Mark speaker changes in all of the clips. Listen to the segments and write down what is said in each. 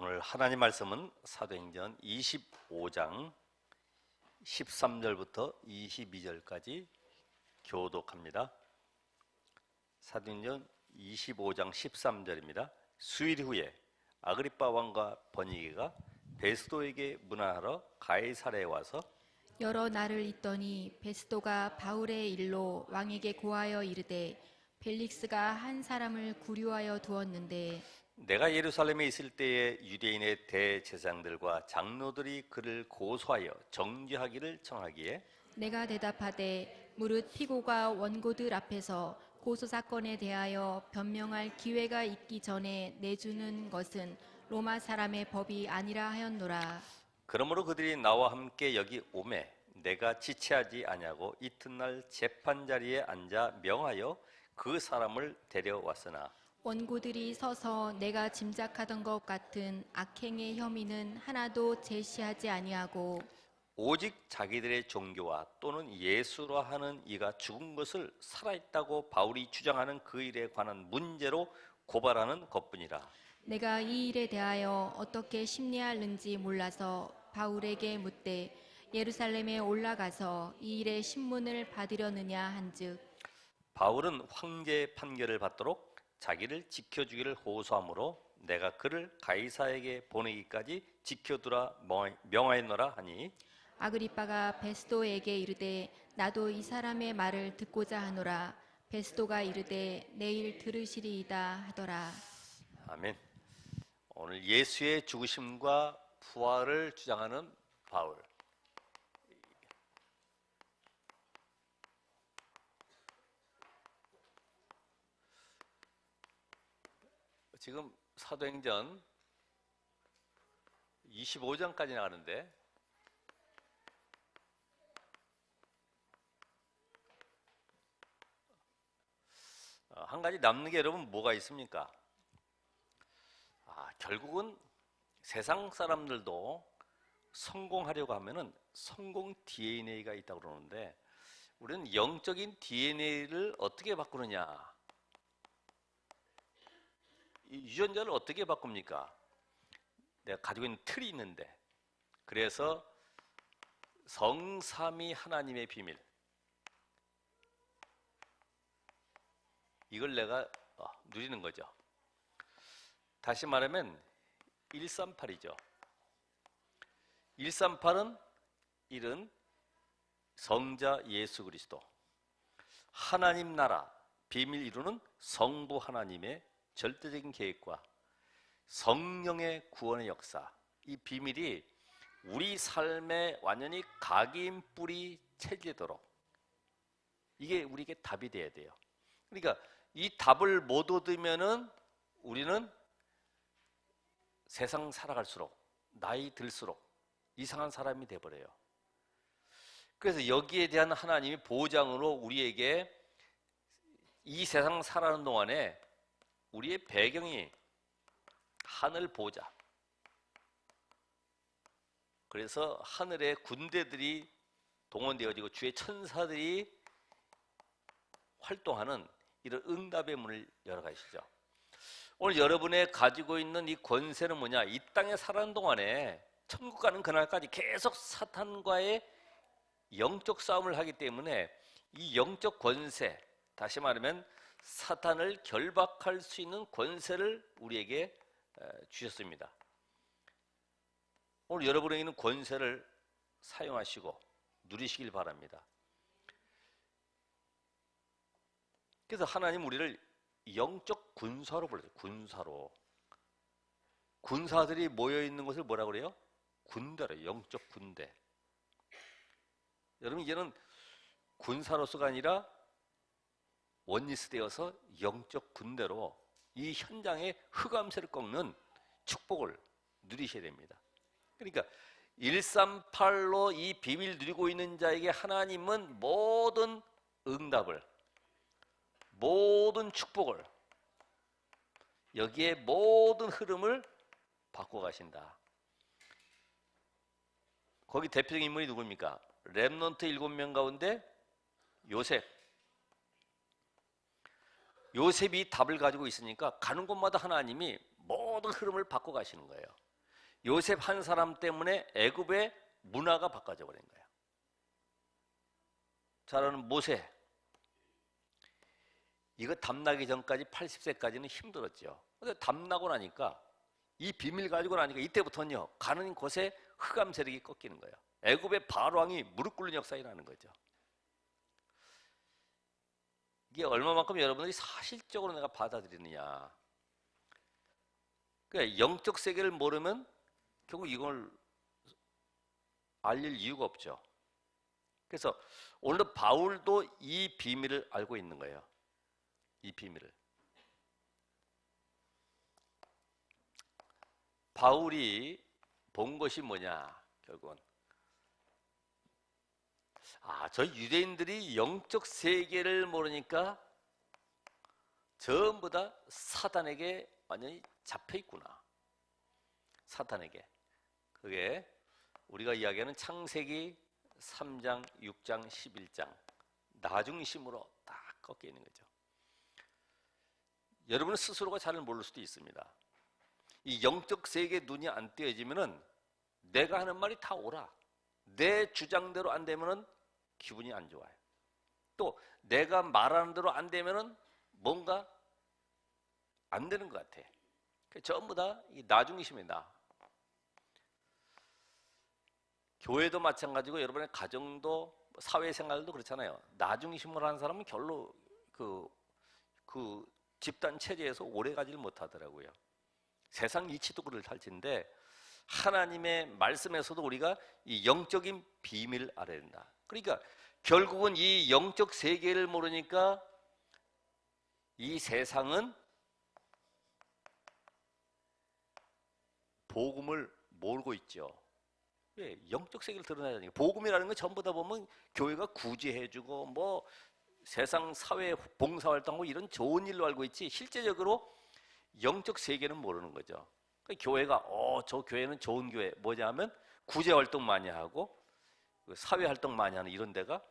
Speaker 1: 오늘 하나님 말씀은 사도행전 25장 13절부터 22절까지 교독합니다. 사도행전 25장 13절입니다. 수일 후에 아그리빠 왕과 버니게가 베스도에게 문안하러 가이사랴에 와서
Speaker 2: 여러 날을 있더니 베스도가 바울의 일로 왕에게 고하여 이르되 벨릭스가 한 사람을 구류하여 두었는데
Speaker 1: 내가 예루살렘에 있을 때에 유대인의 대제사장들과 장로들이 그를 고소하여 정죄하기를 청하기에
Speaker 2: 내가 대답하되 무릇 피고가 원고들 앞에서 고소사건에 대하여 변명할 기회가 있기 전에 내주는 것은 로마 사람의 법이 아니라 하였노라.
Speaker 1: 그러므로 그들이 나와 함께 여기 오매 내가 지체하지 아니하고 이튿날 재판 자리에 앉아 명하여 그 사람을 데려왔으나
Speaker 2: 원고들이 서서 내가 짐작하던 것 같은 악행의 혐의는 하나도 제시하지 아니하고
Speaker 1: 오직 자기들의 종교와 또는 예수라 하는 이가 죽은 것을 살아있다고 바울이 주장하는 그 일에 관한 문제로 고발하는 것뿐이라.
Speaker 2: 내가 이 일에 대하여 어떻게 심리하는지 몰라서 바울에게 묻되 예루살렘에 올라가서 이 일의 신문을 받으려느냐 한즉
Speaker 1: 바울은 황제의 판결을 받도록 자기를 지켜주기를 호소하므로 내가 그를 가이사에게 보내기까지 지켜두라 명하였노라 하니
Speaker 2: 아그리빠가 베스도에게 이르되 나도 이 사람의 말을 듣고자 하노라. 베스도가 이르되 내일 들으시리이다 하더라.
Speaker 1: 아멘. 오늘 예수의 죽으심과 부활을 주장하는 바울. 지금 사도행전 25장까지 나가는데 한 가지 남는 게 여러분 뭐가 있습니까? 결국은 세상 사람들도 성공하려고 하면은 성공 DNA가 있다고 그러는데 우리는 영적인 DNA를 어떻게 바꾸느냐? 이 유전자를 어떻게 바꿉니까? 내가 가지고 있는 틀이 있는데 그래서 성삼위 하나님의 비밀 이걸 내가 누리는 거죠. 다시 말하면 138이죠. 138은 일은 성자 예수 그리스도, 하나님 나라 비밀 이루는 성부 하나님의 절대적인 계획과 성령의 구원의 역사, 이 비밀이 우리 삶에 완전히 각인 뿌리 채지도록 이게 우리에게 답이 돼야 돼요. 그러니까 이 답을 못 얻으면은 우리는 세상 살아갈수록 나이 들수록 이상한 사람이 돼버려요. 그래서 여기에 대한 하나님이 보장으로 우리에게 이 세상 살아가는 동안에 우리의 배경이 하늘 보좌. 그래서 하늘의 군대들이 동원되어지고 주의 천사들이 활동하는 이런 응답의 문을 열어가시죠. 오늘 여러분의 가지고 있는 이 권세는 뭐냐? 이 땅에 살아가는 동안에 천국 가는 그날까지 계속 사탄과의 영적 싸움을 하기 때문에 이 영적 권세, 다시 말하면 사탄을 결박할 수 있는 권세를 우리에게 주셨습니다. 오늘 여러분에게는 권세를 사용하시고 누리시길 바랍니다. 그래서 하나님 우리를 영적 군사로 불러요. 군사로. 군사들이 모여있는 것을 뭐라고 그래요? 군대로, 영적 군대. 여러분 이제는 군사로서가 아니라 원리스 되어서 영적 군대로 이 현장의 흑암세를 꺾는 축복을 누리셔야 됩니다. 그러니까 138로 이 비밀 누리고 있는 자에게 하나님은 모든 응답을, 모든 축복을, 여기에 모든 흐름을 바꿔 가신다. 거기 대표적인 인물이 누굽니까? 렘넌트 7명 가운데 요셉. 요셉이 답을 가지고 있으니까 가는 곳마다 하나님이 모든 흐름을 바꿔 가시는 거예요. 요셉 한 사람 때문에 애굽의 문화가 바꿔져 버린 거예요. 잘 아는 모세, 이거 담나기 전까지 80세까지는 힘들었죠. 근데 담나고 나니까 이 비밀 가지고 나니까 이때부터는요, 가는 곳에 흑암 세력이 꺾이는 거예요. 애굽의 바로 왕이 무릎 꿇는 역사가 일어나는 거죠. 이게 얼마만큼 여러분들이 사실적으로 내가 받아들이느냐. 그러니까 영적 세계를 모르면 결국 이걸 알릴 이유가 없죠. 그래서 오늘 바울도 이 비밀을 알고 있는 거예요. 이 비밀을. 바울이 본 것이 뭐냐, 결국은. 저 유대인들이 영적 세계를 모르니까 전부 다 사단에게 완전히 잡혀 있구나. 사탄에게. 그게 우리가 이야기하는 창세기 3장, 6장, 11장 나중심으로 딱 꺾여 있는 거죠. 여러분 스스로가 잘 모를 수도 있습니다. 이 영적 세계에 눈이 안 띄어지면은 내가 하는 말이 다 옳아. 내 주장대로 안 되면은 기분이 안 좋아요. 또 내가 말하는 대로 안 되면은 뭔가 안 되는 것 같아. 전부 다 이 나중심이다. 교회도 마찬가지고 여러분의 가정도 사회생활도 그렇잖아요. 나중심을 하는 사람은 결로 그 집단 체제에서 오래 가지를 못하더라고요. 세상 이치도 그럴텐데 하나님의 말씀에서도 우리가 이 영적인 비밀을 알아야 된다. 그러니까 결국은 이 영적 세계를 모르니까 이 세상은 복음을 모르고 있죠. 왜? 영적 세계를 드러내야 되니까. 복음이라는 건 전부 다 보면 교회가 구제해주고 뭐 세상 사회 봉사활동하고 이런 좋은 일로 알고 있지, 실제적으로 영적 세계는 모르는 거죠. 그러니까 교회가 저 교회는 좋은 교회, 뭐냐면 구제활동 많이 하고 사회활동 많이 하는 이런 데가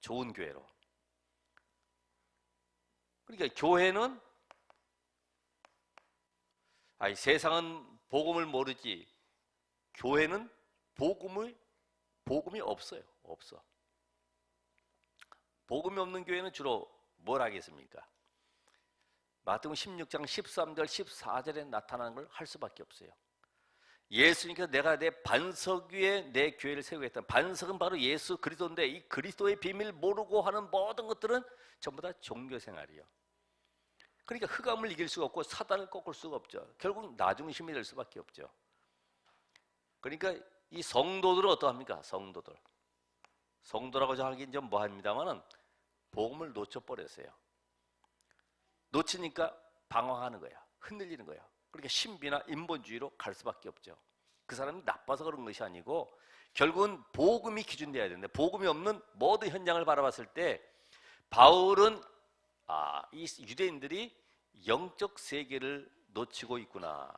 Speaker 1: 좋은 교회로. 그러니까 교회는 세상은 복음을 모르지, 교회는 복음이 없어요. 없어. 복음이 없는 교회는 주로 뭘 하겠습니까? 마태복음 16장 13절 14절에 나타나는 걸 할 수밖에 없어요. 예수님께서 내가 내 반석 위에 내 교회를 세우겠다. 반석은 바로 예수 그리스도인데 이 그리스도의 비밀 모르고 하는 모든 것들은 전부 다 종교 생활이에요. 그러니까 흑암을 이길 수가 없고 사단을 꺾을 수가 없죠. 결국 나중심이 될 수밖에 없죠. 그러니까 이 성도들은 어떠합니까? 성도라고 하긴 좀 뭐합니다만은 복음을 놓쳐버렸어요. 놓치니까 방황하는 거야. 흔들리는 거야. 그러니까 신비나 인본주의로 갈 수밖에 없죠. 그 사람이 나빠서 그런 것이 아니고 결국은 복음이 기준돼야 되는데 복음이 없는 모든 현장을 바라봤을 때 바울은 이 유대인들이 영적 세계를 놓치고 있구나.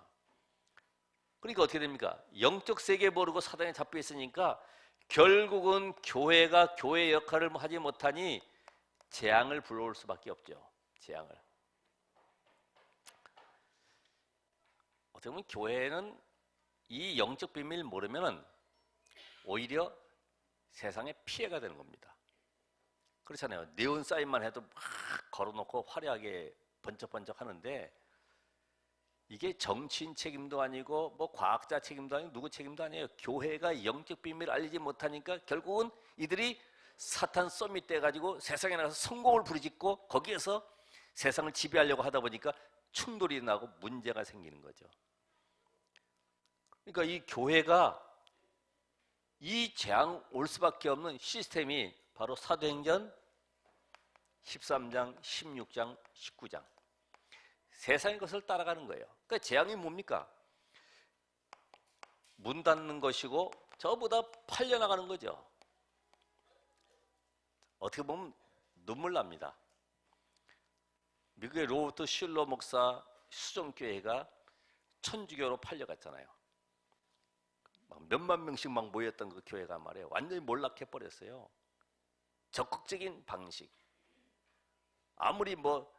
Speaker 1: 그러니까 어떻게 됩니까? 영적 세계 모르고 사단에 잡혀 있으니까 결국은 교회가 교회의 역할을 하지 못하니 재앙을 불러올 수밖에 없죠. 재앙을. 어떻게 보면 교회는 이 영적 비밀을 모르면 오히려 세상에 피해가 되는 겁니다. 그렇잖아요. 네온 사인만 해도 막 걸어놓고 화려하게 번쩍번쩍 하는데 이게 정치인 책임도 아니고 뭐 과학자 책임도 아니고 누구 책임도 아니에요. 교회가 영적 비밀을 알리지 못하니까 결국은 이들이 사탄 서밋 돼가지고 세상에 나가서 성공을 부르짖고 거기에서 세상을 지배하려고 하다 보니까 충돌이 나고 문제가 생기는 거죠. 그러니까 이 교회가 이 재앙 올 수밖에 없는 시스템이 바로 사도행전 13장, 16장, 19장 세상의 것을 따라가는 거예요. 그러니까 재앙이 뭡니까? 문 닫는 것이고 전부 다 팔려나가는 거죠. 어떻게 보면 눈물 납니다. 미국의 로버트 슐러 목사 수정교회가 천주교로 팔려갔잖아요. 막 몇만 명씩 막 모였던 그 교회가 말이에요. 완전히 몰락해버렸어요. 적극적인 방식. 아무리 뭐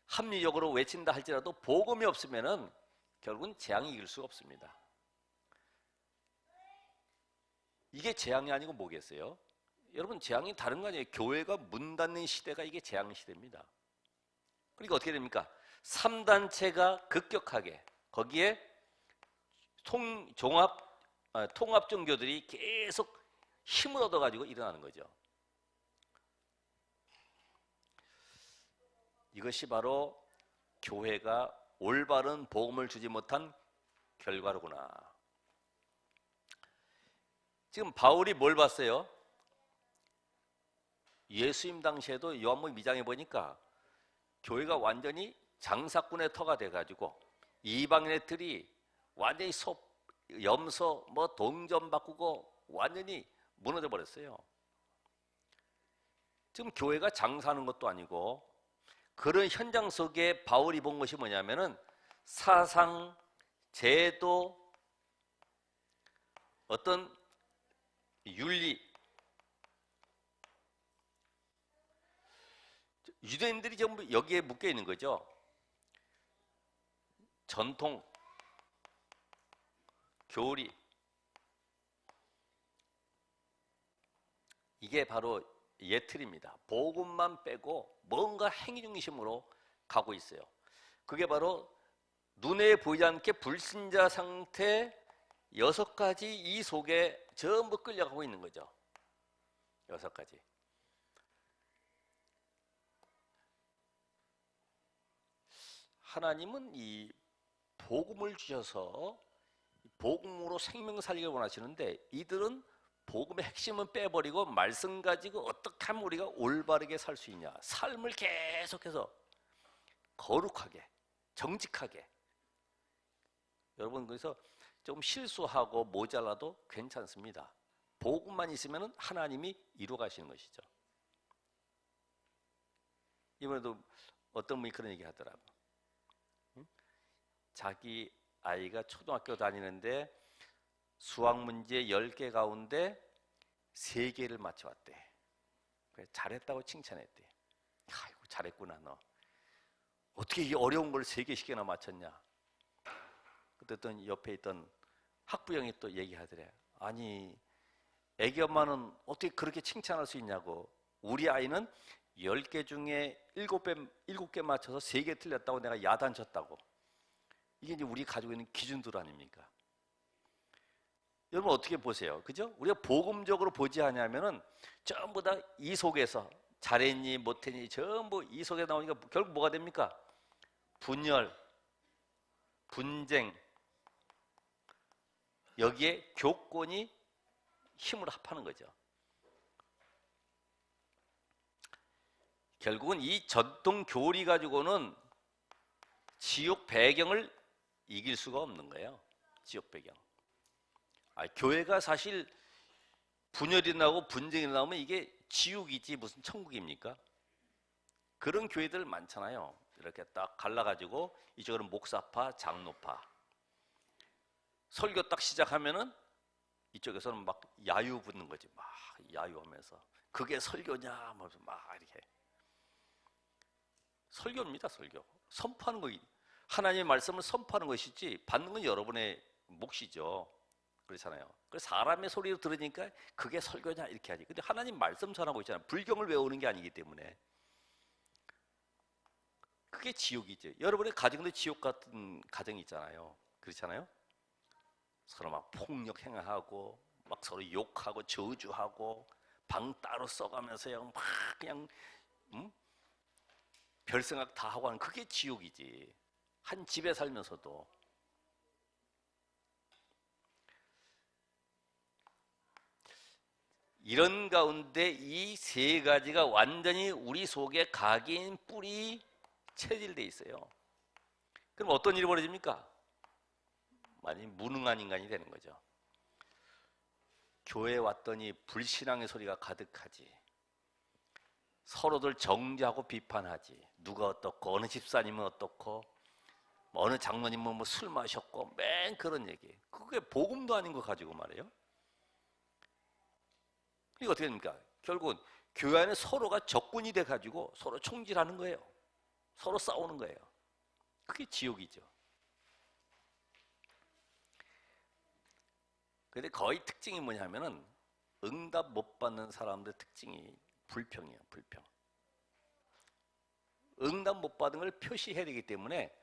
Speaker 1: 합리적으로 외친다 할지라도 복음이 없으면은 결국은 재앙이 이길 수가 없습니다. 이게 재앙이 아니고 뭐겠어요? 여러분, 재앙이 다른 거 아니에요. 교회가 문 닫는 시대가 이게 재앙 시대입니다. 그러니까 어떻게 됩니까? 3단체가 급격하게 거기에 통합 종교들이 계속 힘을 얻어가지고 일어나는 거죠. 이것이 바로 교회가 올바른 복음을 주지 못한 결과로구나. 지금 바울이 뭘 봤어요? 예수님 당시에도 요한복음 2장에 보니까 교회가 완전히 장사꾼의 터가 돼가지고 이방인들이 완전히 염소 동전 바꾸고 완전히 무너져 버렸어요. 지금 교회가 장사하는 것도 아니고 그런 현장 속에 바울이 본 것이 뭐냐면은 사상, 제도, 어떤 윤리, 유대인들이 전부 여기에 묶여 있는 거죠. 전통, 교리, 이게 바로 예틀입니다. 복음만 빼고 뭔가 행위 중심으로 가고 있어요. 그게 바로 눈에 보이지 않게 불신자 상태 6가지 이 속에 전부 끌려가고 있는 거죠. 6가지. 하나님은 이 복음을 주셔서 복음으로 생명 살기를 원하시는데 이들은 복음의 핵심은 빼버리고 말씀 가지고 어떻게 하면 우리가 올바르게 살 수 있냐, 삶을 계속해서 거룩하게 정직하게. 여러분, 그래서 좀 실수하고 모자라도 괜찮습니다. 복음만 있으면 하나님이 이루어 가시는 것이죠. 이번에도 어떤 분이 그런 얘기 하더라고. 자기 아이가 초등학교 다니는데 수학 문제 10개 가운데 3개를 맞춰왔대. 그래서 잘했다고 칭찬했대. 아이고, 잘했구나 너. 어떻게 이 어려운 걸 3개씩이나 맞췄냐. 그랬더니 옆에 있던 학부형이 또 얘기하더래. 아니, 애기 엄마는 어떻게 그렇게 칭찬할 수 있냐고. 우리 아이는 10개 중에 7개 맞춰서 3개 틀렸다고 내가 야단쳤다고. 이게 이제 우리 가지고 있는 기준들 아닙니까? 여러분 어떻게 보세요? 그죠? 우리가 복음적으로 보지 않으면은 전부 다 이 속에서 잘했니 못했니 전부 이 속에 나오니까 결국 뭐가 됩니까? 분열, 분쟁, 여기에 교권이 힘을 합하는 거죠. 결국은 이 전통 교리 가지고는 지옥 배경을 이길 수가 없는 거예요. 지옥 배경. 교회가 사실 분열이 나고 분쟁이 나오면 이게 지옥이지 무슨 천국입니까? 그런 교회들 많잖아요. 이렇게 딱 갈라가지고 이쪽은 목사파, 장로파. 설교 딱 시작하면은 이쪽에서는 막 야유 붙는 거지. 막 야유하면서 그게 설교냐 하면서 막 이렇게. 설교입니다. 설교. 선포하는 거. 하나님의 말씀을 선포하는 것이지 받는 건 여러분의 몫이죠. 그렇잖아요. 그래서 사람의 소리를 들으니까 그게 설교냐 이렇게 하지. 근데 하나님 말씀 전하고 있잖아요. 불경을 외우는 게 아니기 때문에. 그게 지옥이죠. 여러분의 가정도 지옥 같은 가정이 있잖아요. 그렇잖아요. 서로 막 폭력 행하고 막 서로 욕하고 저주하고 방 따로 써가면서요. 막 그냥 별생각 다 하고 하는 그게 지옥이지. 한 집에 살면서도. 이런 가운데 이 3가지가 완전히 우리 속에 각인 뿌리 체질돼 있어요. 그럼 어떤 일이 벌어집니까? 많이 무능한 인간이 되는 거죠. 교회에 왔더니 불신앙의 소리가 가득하지. 서로들 정죄하고 비판하지. 누가 어떻고 어느 집사님은 어떻고 어느 장로님은 뭐 술 마셨고 맨 그런 얘기. 그게 복음도 아닌 거 가지고 말이에요. 이거 어떻게 됩니까? 결국은 교회 안에 서로가 적군이 돼가지고 서로 총질하는 거예요. 서로 싸우는 거예요. 그게 지옥이죠. 근데 거의 특징이 뭐냐면은 응답 못 받는 사람들의 특징이 불평이에요. 불평. 응답 못 받은 걸 표시해야 되기 때문에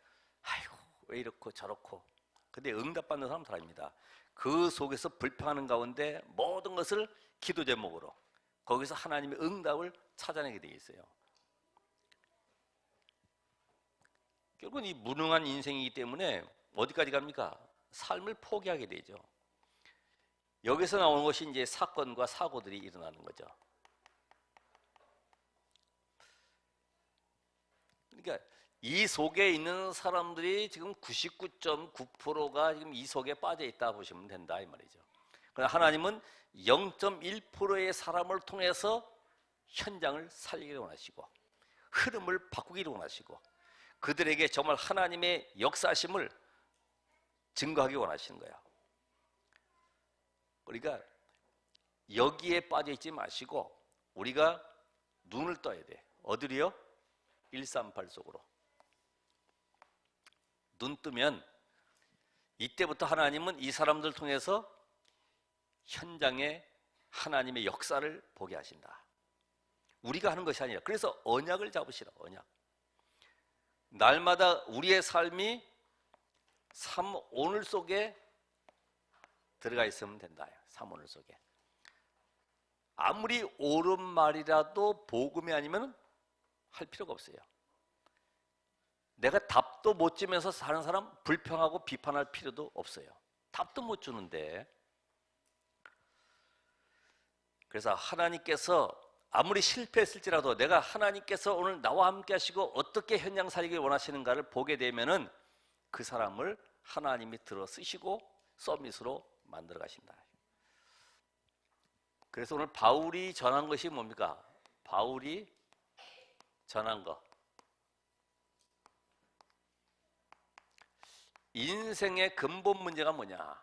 Speaker 1: 아이고 왜 이렇고 저렇고. 근데 응답 받는 사람 다 아닙니다. 그 속에서 불평하는 가운데 모든 것을 기도 제목으로 거기서 하나님의 응답을 찾아내게 되어 있어요. 결국은 이 무능한 인생이기 때문에 어디까지 갑니까? 삶을 포기하게 되죠. 여기서 나오는 것이 이제 사건과 사고들이 일어나는 거죠. 그러니까 이 속에 있는 사람들이 지금 99.9%가 지금 이 속에 빠져 있다 보시면 된다 이 말이죠. 그러나 하나님은 0.1%의 사람을 통해서 현장을 살리기를 원하시고 흐름을 바꾸기를 원하시고 그들에게 정말 하나님의 역사심을 증거하기 원하시는 거야. 그러니까 여기에 빠져 있지 마시고 우리가 눈을 떠야 돼. 어디로요? 138 속으로. 눈 뜨면 이때부터 하나님은 이 사람들 통해서 현장에 하나님의 역사를 보게 하신다. 우리가 하는 것이 아니라 그래서 언약을 잡으시라. 언약. 날마다 우리의 삶이 삶 오늘 속에 들어가 있으면 된다. 삶 오늘 속에. 아무리 옳은 말이라도 복음이 아니면 할 필요가 없어요. 내가 답도 못 주면서 사는 사람 불평하고 비판할 필요도 없어요. 답도 못 주는데. 그래서 하나님께서 아무리 실패했을지라도 내가 하나님께서 오늘 나와 함께 하시고 어떻게 현장 살기를 원하시는가를 보게 되면은 그 사람을 하나님이 들어 쓰시고 서밋으로 만들어 가신다. 그래서 오늘 바울이 전한 것이 뭡니까? 바울이 전한 것. 인생의 근본 문제가 뭐냐?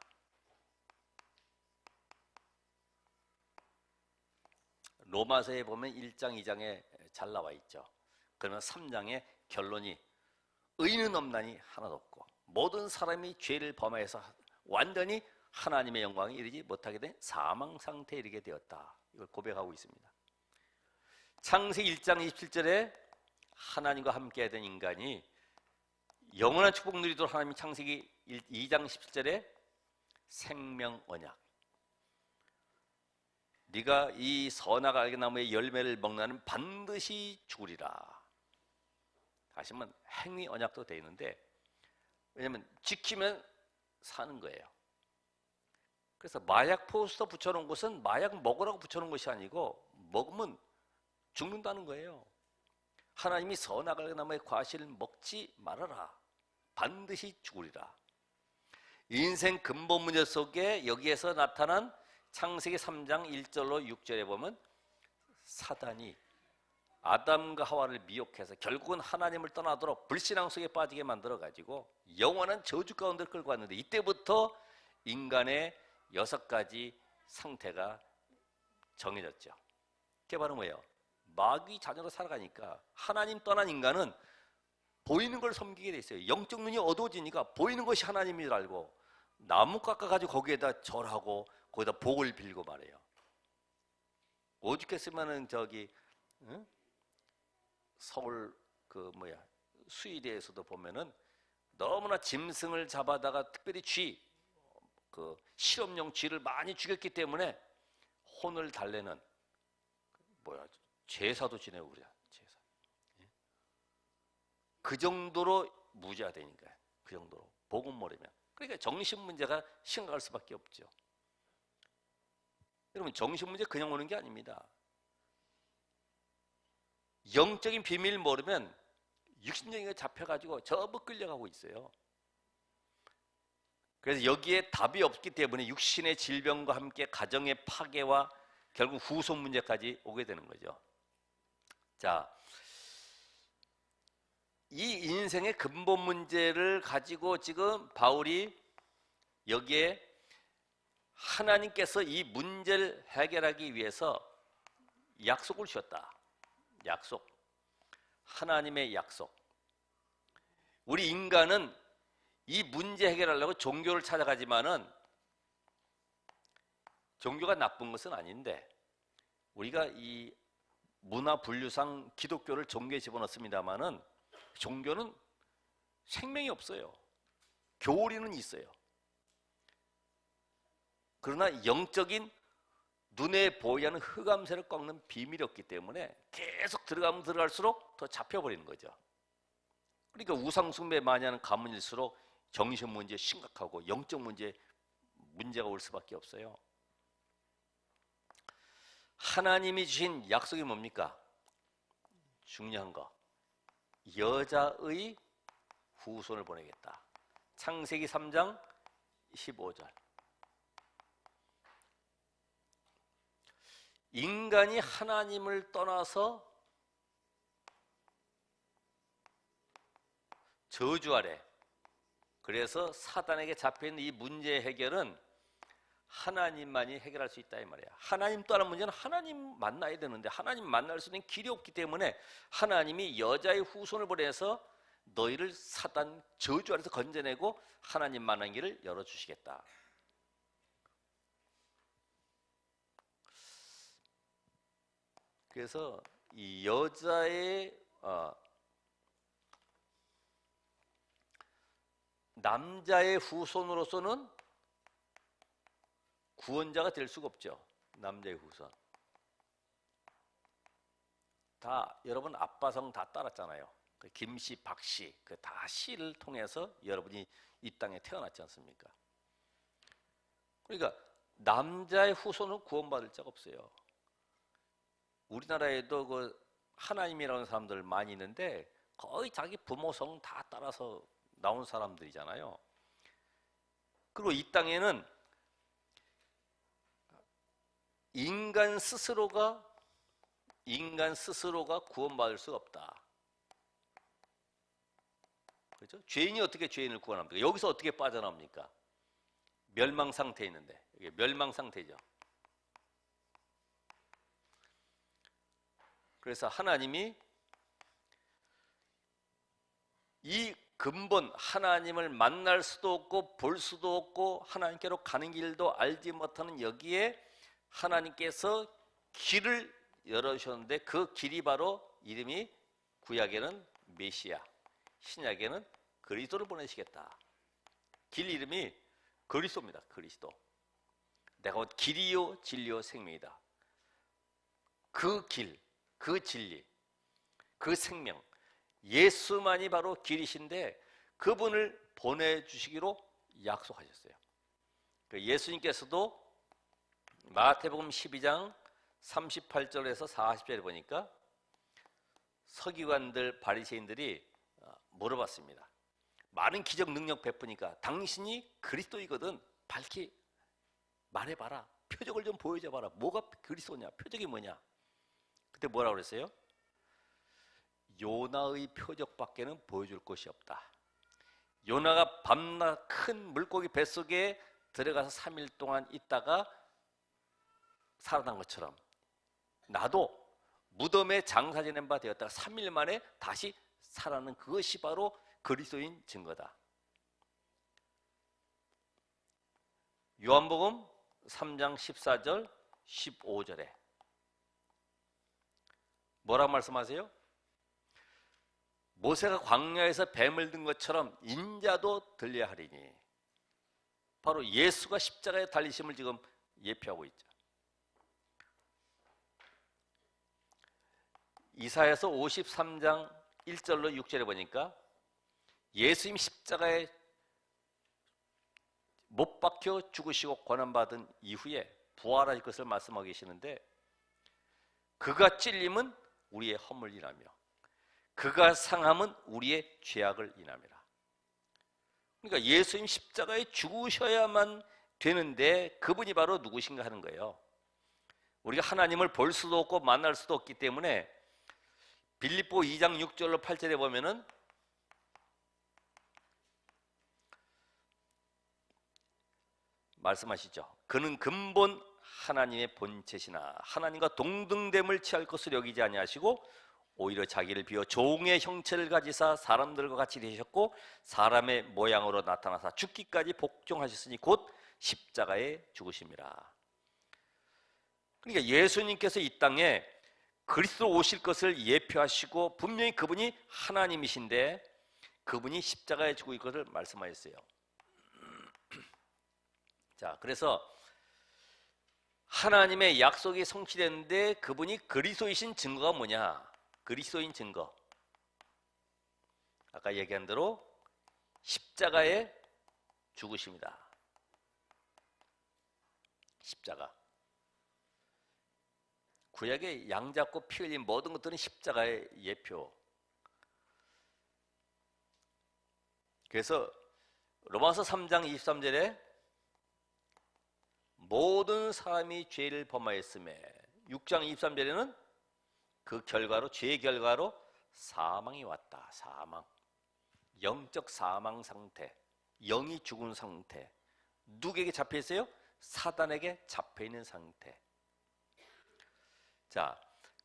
Speaker 1: 로마서에 보면 1장, 2장에 잘 나와 있죠. 그러면 3장의 결론이 의인은 없나니 하나도 없고 모든 사람이 죄를 범하여서 완전히 하나님의 영광에 이르지 못하게 된 사망 상태에 이르게 되었다. 이걸 고백하고 있습니다. 창세기 1장 27절에 하나님과 함께 하던 인간이 영원한 축복 누리도록 하나님이 창세기 2장 17절에 생명 언약. 네가 이 선악 알게 나무의 열매를 먹나는 반드시 죽으리라. 다시 한번 행위 언약도 되어 있는데 왜냐하면 지키면 사는 거예요. 그래서 마약 포스터 붙여놓은 것은 마약 먹으라고 붙여놓은 것이 아니고 먹으면 죽는다는 거예요. 하나님이 선악 알게 나무의 과실을 먹지 말아라. 반드시 죽으리라. 인생 근본 문제 속에 여기에서 나타난 창세기 3장 1절로 6절에 보면 사단이 아담과 하와를 미혹해서 결국은 하나님을 떠나도록 불신앙 속에 빠지게 만들어가지고 영원한 저주 가운데 끌고 왔는데 이때부터 인간의 6가지 상태가 정해졌죠. 그게 바로 뭐예요? 마귀 자녀로 살아가니까 하나님 떠난 인간은 보이는 걸 섬기게 돼 있어요. 영적 눈이 어두워지니까 보이는 것이 하나님인 줄 알고 나무 깎아가지고 거기에다 절하고 거기다 복을 빌고 말해요. 오죽했으면은 서울 수의대에서도 보면은 너무나 짐승을 잡아다가 특별히 실험용 쥐를 많이 죽였기 때문에 혼을 달래는 제사도 지내고 그래. 제사. 그 정도로 무죄가 되니까. 그 정도로 복음 모르면. 그러니까 정신 문제가 심각할 수밖에 없죠. 여러분 정신 문제 그냥 오는 게 아닙니다. 영적인 비밀을 모르면 육신적인 게 잡혀가지고 전부 끌려가고 있어요. 그래서 여기에 답이 없기 때문에 육신의 질병과 함께 가정의 파괴와 결국 후손 문제까지 오게 되는 거죠. 자, 이 인생의 근본 문제를 가지고 지금 바울이 여기에 하나님께서 이 문제를 해결하기 위해서 약속을 주셨다. 약속. 하나님의 약속. 우리 인간은 이 문제 해결하려고 종교를 찾아가지만은 종교가 나쁜 것은 아닌데 우리가 이 문화 분류상 기독교를 종교에 집어넣습니다만은 종교는 생명이 없어요. 교리는 있어요. 그러나 영적인 눈에 보이지 않는 흑암새를 꺾는 비밀이 없기 때문에 계속 들어가면 들어갈수록 더 잡혀버리는 거죠. 그러니까 우상숭배 많이 하는 가문일수록 정신 문제 심각하고 영적 문제가 올 수밖에 없어요. 하나님이 주신 약속이 뭡니까? 중요한 거. 여자의 후손을 보내겠다. 창세기 3장 15절. 인간이 하나님을 떠나서 저주 아래, 그래서 사단에게 잡혀있는 이 문제 해결은 하나님만이 해결할 수 있다 이 말이야. 하나님 떠난 문제는 하나님 만나야 되는데 하나님 만날 수 있는 길이 없기 때문에 하나님이 여자의 후손을 보내서 너희를 사단 저주 아래서 건져내고 하나님 만난 길을 열어주시겠다. 그래서 이 여자의 남자의 후손으로서는 구원자가 될 수가 없죠. 남자의 후손. 다 여러분 아빠성 다 따랐잖아요. 그 김씨, 박씨, 그 다 씨를 통해서 여러분이 이 땅에 태어났지 않습니까? 그러니까 남자의 후손은 구원받을 자가 없어요. 우리나라에도 그 하나님이라는 사람들 많이 있는데 거의 자기 부모 성 다 따라서 나온 사람들이잖아요. 그리고 이 땅에는 인간 스스로가 구원받을 수가 없다. 그렇죠? 죄인이 어떻게 죄인을 구원합니까? 여기서 어떻게 빠져나옵니까? 멸망 상태에 있는데 이게 멸망 상태죠. 그래서 하나님이 이 근본 하나님을 만날 수도 없고 볼 수도 없고 하나님께로 가는 길도 알지 못하는 여기에 하나님께서 길을 열어주셨는데 그 길이 바로 이름이 구약에는 메시아, 신약에는 그리스도를 보내시겠다. 길 이름이 그리스도입니다. 그리스도. 내가 곧 길이요 진리요 생명이다. 그 길, 그 진리, 그 생명, 예수만이 바로 길이신데 그분을 보내주시기로 약속하셨어요. 예수님께서도 마태복음 12장 38절에서 40절에 보니까 서기관들 바리새인들이 물어봤습니다. 많은 기적 능력 베푸니까 당신이 그리스도이거든 밝히 말해봐라. 표적을 좀 보여줘봐라. 뭐가 그리스도냐? 표적이 뭐냐? 그때 뭐라고 그랬어요? 요나의 표적밖에는 보여줄 것이 없다. 요나가 밤낮 큰 물고기 뱃속에 들어가서 3일 동안 있다가 살아난 것처럼 나도 무덤에 장사 지낸 바 되었다가 3일 만에 다시 살아나는 그것이 바로 그리스도인 증거다. 요한복음 3장 14절 15절에 뭐라고 말씀하세요? 모세가 광야에서 뱀을 든 것처럼 인자도 들려야 하리니 바로 예수가 십자가에 달리심을 지금 예표하고 있죠. 이사야서 53장 1절로 6절에 보니까 예수님 십자가에 못 박혀 죽으시고 고난받은 이후에 부활할 것을 말씀하고 계시는데 그가 찔림은 우리의 허물 인하며 그가 상함은 우리의 죄악을 인함이라. 그러니까 예수님 십자가에 죽으셔야만 되는데 그분이 바로 누구신가 하는 거예요. 우리가 하나님을 볼 수도 없고 만날 수도 없기 때문에 빌립보 2장 6절로 8절에 보면은 말씀하시죠. 그는 근본 하나님의 본체시나 하나님과 동등됨을 취할 것을 여기지 아니하시고 오히려 자기를 비워 종의 형체를 가지사 사람들과 같이 되셨고 사람의 모양으로 나타나사 죽기까지 복종하셨으니 곧 십자가에 죽으심이라. 그러니까 예수님께서 이 땅에 그리스도 오실 것을 예표하시고 분명히 그분이 하나님이신데 그분이 십자가에 죽을 것을 말씀하셨어요. 자, 그래서 하나님의 약속이 성취되는데 그분이 그리스도이신 증거가 뭐냐? 그리스도인 증거. 아까 얘기한 대로 십자가에 죽으십니다. 십자가. 구약의 양 잡고 피 흘린 모든 것들은 십자가의 예표. 그래서 로마서 3장 23절에 모든 사람이 죄를 범하였음에 6장 23절에는 그 결과로 죄의 결과로 사망이 왔다. 사망. 영적 사망 상태. 영이 죽은 상태. 누구에게 잡혀 있어요? 사단에게 잡혀 있는 상태. 자,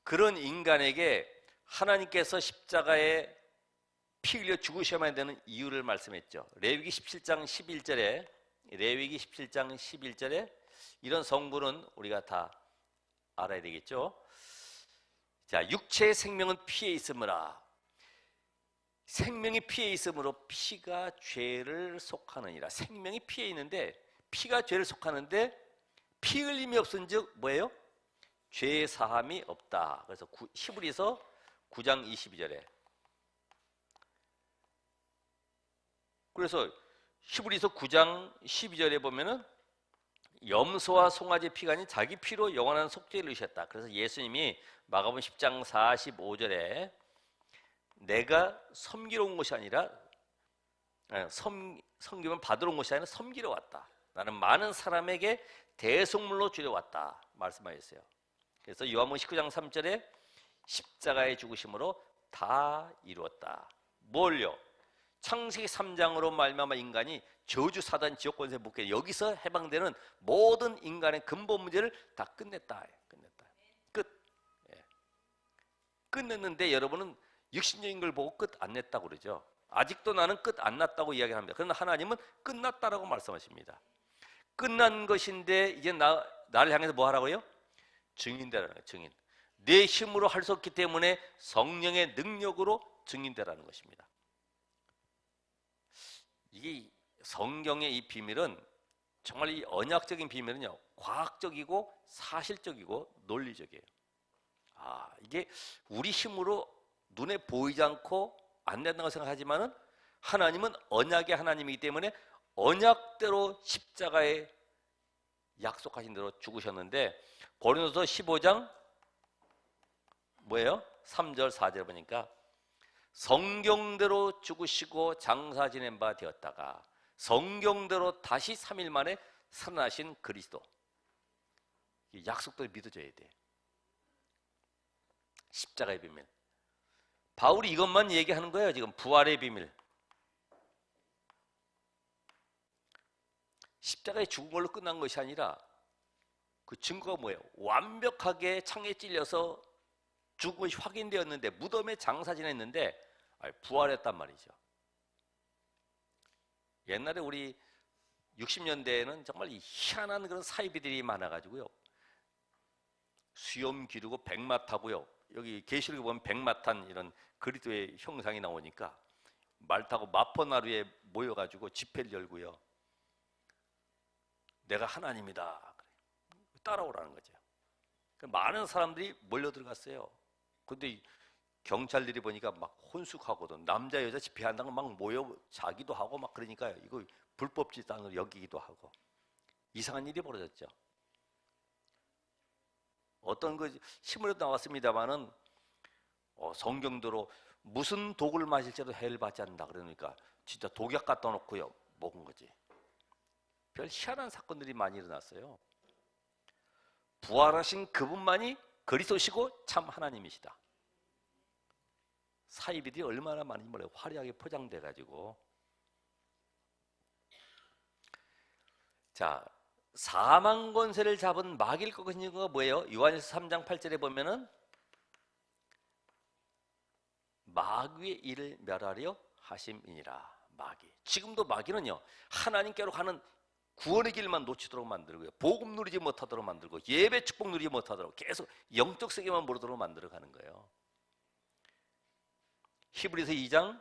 Speaker 1: 그런 인간에게 하나님께서 십자가에 피 흘려 죽으셔야만 되는 이유를 말씀했죠. 레위기 17장 11절에 레위기 17장 11절에 이런 성분은 우리가 다 알아야 되겠죠. 자, 육체의 생명은 피에 있으므라. 생명이 피에 있으므로 피가 죄를 속하느니라. 생명이 피에 있는데 피가 죄를 속하는데 피 흘림이 없은즉 뭐예요? 죄 사함이 없다. 그래서 히브리서 9장 22절에 그래서 히브리서 9장 12절에 보면은 염소와 송아지 피가 아닌 자기 피로 영원한 속죄를 이루셨다. 그래서 예수님이 마가복음 10장 45절에 내가 섬기러 온 것이 아니라 섬기면 받으러 온 것이 아니라 섬기러 왔다. 나는 많은 사람에게 대속물로 주려 왔다 말씀하셨어요. 그래서 요한복음 19장 3절에 십자가의 죽으심으로 다 이루었다. 뭘요? 창세기 3장으로 말미암아 인간이 저주 사단 지옥 권세 묻게 여기서 해방되는 모든 인간의 근본 문제를 다 끝냈다. 끝냈다. 끝. 예. 끝냈는데 여러분은 육신적인 걸 보고 끝 안 냈다고 그러죠. 아직도 나는 끝 안 났다고 이야기합니다. 그러나 하나님은 끝났다라고 말씀하십니다. 끝난 것인데 이제 나를 향해서 뭐 하라고요? 증인되라는 거예요. 증인. 내 힘으로 할 수 없기 때문에 성령의 능력으로 증인되라는 것입니다. 이게 성경의 이 비밀은 정말 이 언약적인 비밀은요, 과학적이고 사실적이고 논리적이에요. 이게 우리 힘으로 눈에 보이지 않고 안 된다고 생각하지만은 하나님은 언약의 하나님이기 때문에 언약대로 십자가에 약속하신 대로 죽으셨는데 고린도서 15장 뭐예요? 3절 4절 보니까 성경대로 죽으시고 장사 지낸 바 되었다가 성경대로 다시 3일 만에 살아나신 그리스도. 약속도 믿어져야 돼. 십자가의 비밀. 바울이 이것만 얘기하는 거예요. 지금 부활의 비밀. 십자가에 죽은 걸로 끝난 것이 아니라 그 증거가 뭐예요? 완벽하게 창에 찔려서 죽은 것이 확인되었는데 무덤에 장사 지냈는데 부활했단 말이죠. 옛날에 우리 60년대에는 정말 희한한 그런 사이비들이 많아가지고요. 수염 기르고 백마 타고요. 여기 계시록에 보면 백마 탄 이런 그리스도의 형상이 나오니까 말 타고 마포나루에 모여가지고 집회를 열고요. 내가 하나님이다. 따라오라는 거죠. 많은 사람들이 몰려 들어갔어요. 근데 경찰들이 보니까 막 혼숙하거든. 남자 여자 집회한다고 막 모여 자기도 하고 막 그러니까요. 이거 불법 집단으로 여기기도 하고 이상한 일이 벌어졌죠. 어떤 그 신문에도 나왔습니다만은 성경대로 무슨 독을 마실지도 해를 받지 않는다 그러니까 진짜 독약 갖다 놓고요 먹은 거지. 별 희한한 사건들이 많이 일어났어요. 부활하신 그분만이 그리스도시고 참 하나님이시다. 사이비들이 얼마나 많이 몰라요. 화려하게 포장돼 가지고. 자, 사망 권세를 잡은 마귀를 꺾으신 증거가 뭐예요? 요한일서 3장 8절에 보면은 마귀의 일을 멸하려 하심이니라. 마귀. 지금도 마귀는요 하나님께로 가는 구원의 길만 놓치도록 만들고요. 복음 누리지 못하도록 만들고 예배 축복 누리지 못하도록 계속 영적 세계만 모르도록 만들어가는 거예요. 히브리서 2장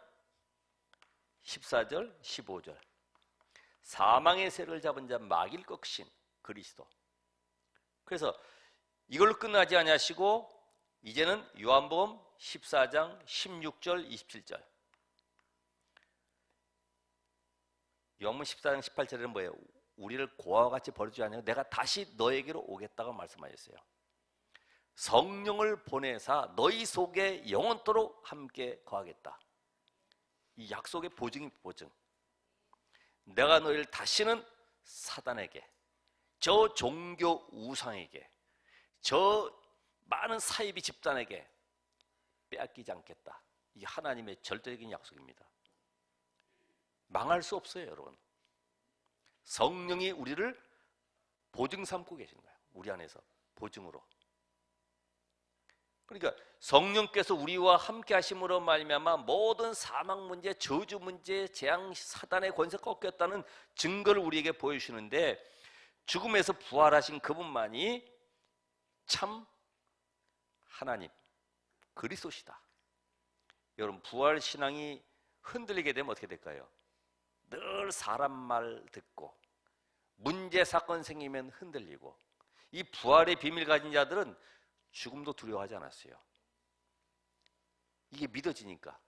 Speaker 1: 14절 15절 사망의 세를 잡은 자 마귀를 꺾으신 그리스도. 그래서 이걸로 끝나지 아니하시고 이제는 요한복음 14장 16절 27절 요한복음 14장 18절에는 뭐예요? 우리를 고아와 같이 버려주지 않냐고 내가 다시 너에게로 오겠다고 말씀하셨어요. 성령을 보내사 너희 속에 영원토록 함께 거하겠다. 이 약속의 보증이 보증. 내가 너희를 다시는 사단에게, 저 종교 우상에게, 저 많은 사이비 집단에게 빼앗기지 않겠다. 이 하나님의 절대적인 약속입니다. 망할 수 없어요, 여러분. 성령이 우리를 보증 삼고 계신 거예요. 우리 안에서 보증으로. 그러니까 성령께서 우리와 함께 하심으로 말미암아 모든 사망 문제, 저주 문제, 재앙, 사단의 권세 꺾였다는 증거를 우리에게 보여주시는데 죽음에서 부활하신 그분만이 참 하나님, 그리스도시다. 여러분, 부활 신앙이 흔들리게 되면 어떻게 될까요? 늘 사람 말 듣고 문제 사건 생기면 흔들리고 이 부활의 비밀 가진 자들은 죽음도 두려워하지 않았어요. 이게 믿어지니까.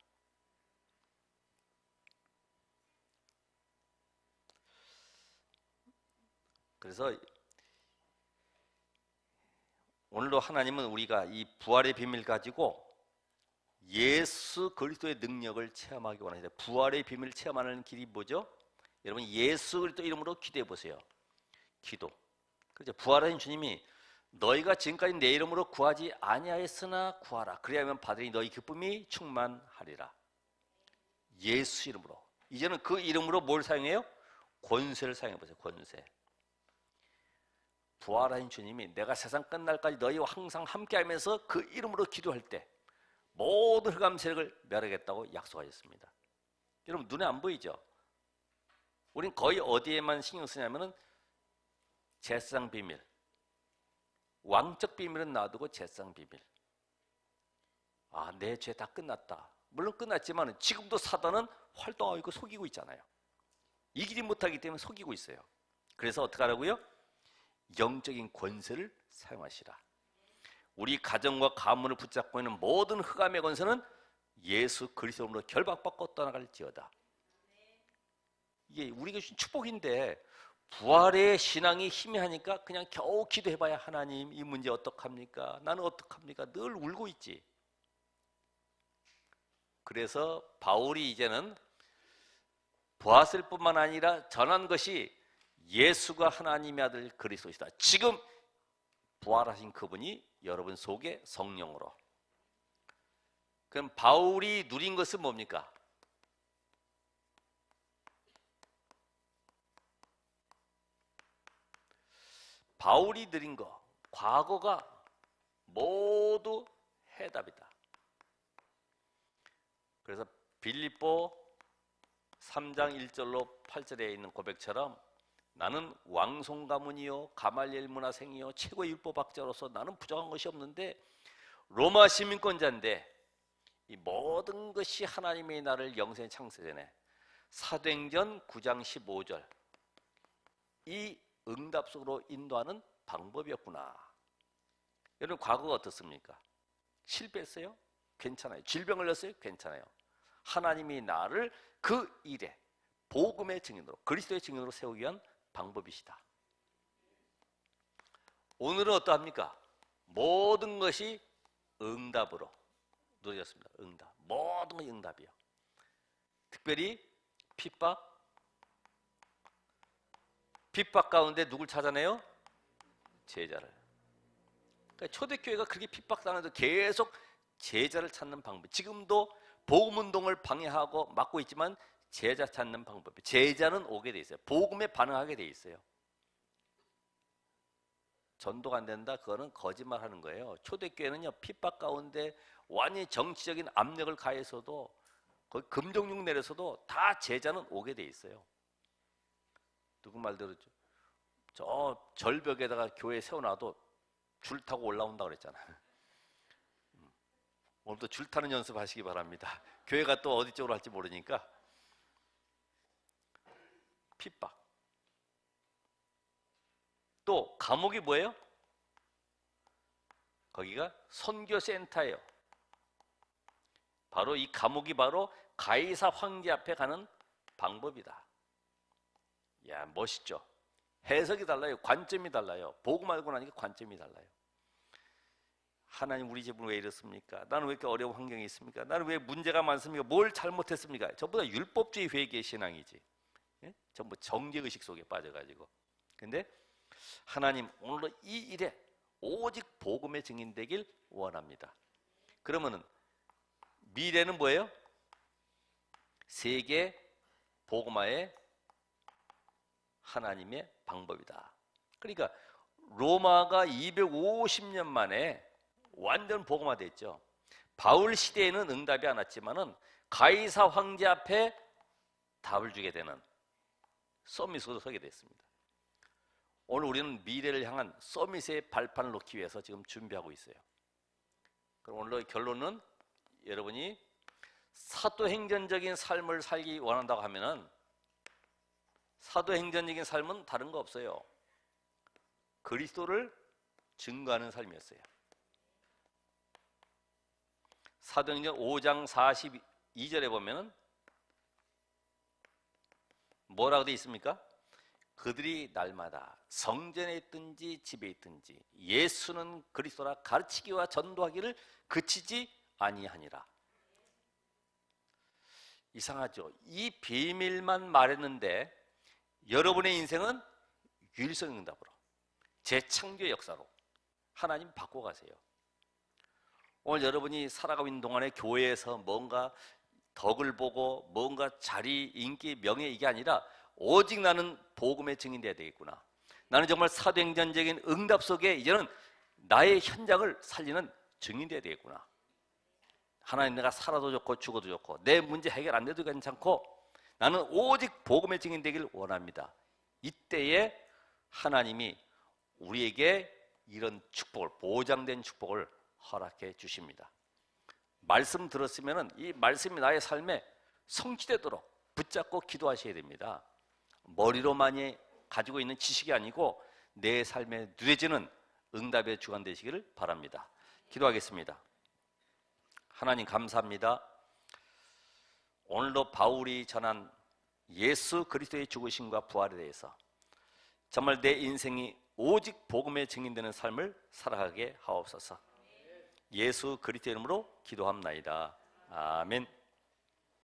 Speaker 1: 그래서 오늘도 하나님은 우리가 이 부활의 비밀 가지고 예수 그리스도의 능력을 체험하기 원하는데 부활의 비밀을 체험하는 길이 뭐죠? 여러분 예수 그리스도 이름으로 기도해 보세요. 기도. 그렇죠. 부활하신 주님이 너희가 지금까지 내 이름으로 구하지 아니하였으나 구하라. 그리하면 받으니 너희 기쁨이 충만하리라. 예수 이름으로. 이제는 그 이름으로 뭘 사용해요? 권세를 사용해 보세요. 권세. 부활하신 주님이 내가 세상 끝날까지 너희와 항상 함께하면서 그 이름으로 기도할 때 모든 흑암 세력을 멸하겠다고 약속하셨습니다. 여러분 눈에 안 보이죠? 우린 거의 어디에만 신경 쓰냐면은 제사장 비밀, 왕적 비밀은 놔두고 제사장 비밀. 아, 내 죄 다 끝났다. 물론 끝났지만 지금도 사단은 활동하고 있고 속이고 있잖아요. 이기지 못하기 때문에 속이고 있어요. 그래서 어떻게 하라고요? 영적인 권세를 사용하시라. 우리 가정과 가문을 붙잡고 있는 모든 흑암의 권세는 예수 그리스도로 결박받고 떠나갈지어다. 이게 우리가 주신 축복인데 부활의 신앙이 희미하니까 그냥 겨우 기도해봐야 하나님 이 문제 어떡합니까? 나는 어떡합니까? 늘 울고 있지. 그래서 바울이 이제는 보았을 뿐만 아니라 전한 것이 예수가 하나님의 아들 그리스도시다. 지금 부활하신 그분이 여러분 속에 성령으로. 그럼 바울이 누린 것은 뭡니까? 바울이 누린 거, 과거가 모두 해답이다. 그래서 빌립보 3장 1절로 8절에 있는 고백처럼 나는 왕손 가문이요 가말리엘 문화생이요 최고의 율법학자로서 나는 부족한 것이 없는데 로마 시민권자인데 이 모든 것이 하나님의 나를 영생 창세전에 사도행전 9장 15절 이 응답 속으로 인도하는 방법이었구나. 여러분 과거가 어떻습니까? 실패했어요? 괜찮아요. 질병을 걸렸어요? 괜찮아요. 하나님이 나를 그 일에 복음의 증인으로 그리스도의 증인으로 세우기 위한 방법이시다. 오늘은 어떠합니까? 모든 것이 응답으로 누려졌습니다. 응답. 모든 것이 응답이요. 특별히 핍박 가운데 누굴 찾아내요? 제자를. 그러니까 초대교회가 그렇게 핍박당하면서 계속 제자를 찾는 방법. 지금도 복음운동을 방해하고 막고 있지만 제자 찾는 방법이 제자는 오게 돼 있어요. 복음에 반응하게 돼 있어요. 전도가 안 된다? 그거는 거짓말하는 거예요. 초대교회는요 핍박 가운데 완전히 정치적인 압력을 가해서도 거의 금정육 내려서도 다 제자는 오게 돼 있어요. 누구 말대로 저 절벽에다가 교회 세워놔도 줄 타고 올라온다 그랬잖아. 오늘도 줄 타는 연습하시기 바랍니다. 교회가 또 어디 쪽으로 할지 모르니까. 핍박. 또 감옥이 뭐예요? 거기가 선교센터예요. 바로 이 감옥이 바로 가이사 황제 앞에 가는 방법이다. 야, 멋있죠? 해석이 달라요. 관점이 달라요. 보고 말고 나니까 관점이 달라요. 하나님, 우리 집은 왜 이렇습니까? 나는 왜 이렇게 어려운 환경이 있습니까? 나는 왜 문제가 많습니까? 뭘 잘못했습니까? 전부 다 율법주의 회개 신앙이지. 예? 전부 정죄의식 속에 빠져가지고. 근데 하나님, 오늘도 이 일에 오직 복음의 증인되길 원합니다. 그러면은 미래는 뭐예요? 세계 복음화의 하나님의 방법이다. 그러니까 로마가 250년 만에 완전 복음화됐죠. 바울 시대에는 응답이 안 왔지만은 가이사 황제 앞에 답을 주게 되는 서밋으로 서게 됐습니다. 오늘 우리는 미래를 향한 서밋의 발판을 놓기 위해서 지금 준비하고 있어요. 그럼 오늘의 결론은, 여러분이 사도행전적인 삶을 살기 원한다고 하면은 사도행전적인 삶은 다른 거 없어요. 그리스도를 증거하는 삶이었어요. 사도행전 5장 42절에 보면은 뭐라고 되어 있습니까? 그들이 날마다 성전에 있든지 집에 있든지 예수는 그리스도라 가르치기와 전도하기를 그치지 아니하니라. 이상하죠? 이 비밀만 말했는데 여러분의 인생은 유일성응답으로, 재창조의 역사로 하나님 바꿔가세요. 오늘 여러분이 살아가고 있는 동안에 교회에서 뭔가 덕을 보고 뭔가 자리, 인기, 명예 이게 아니라 오직 나는 복음의 증인돼야 되겠구나. 나는 정말 사도행전적인 응답 속에 이제는 나의 현장을 살리는 증인돼야 되겠구나. 하나님, 내가 살아도 좋고 죽어도 좋고 내 문제 해결 안 돼도 괜찮고 나는 오직 복음의 증인 되길 원합니다. 이때에 하나님이 우리에게 이런 축복을, 보장된 축복을 허락해 주십니다. 말씀 들었으면 이 말씀이 나의 삶에 성취되도록 붙잡고 기도하셔야 됩니다. 머리로만이 가지고 있는 지식이 아니고 내 삶에 누려지는 응답의 주관 되시기를 바랍니다. 기도하겠습니다. 하나님, 감사합니다. 오늘도 바울이 전한 예수 그리스도의 죽으심과 부활에 대해서 정말 내 인생이 오직 복음에 증인되는 삶을 살아가게 하옵소서. 예수 그리스도의 이름으로 기도합나이다. 아멘.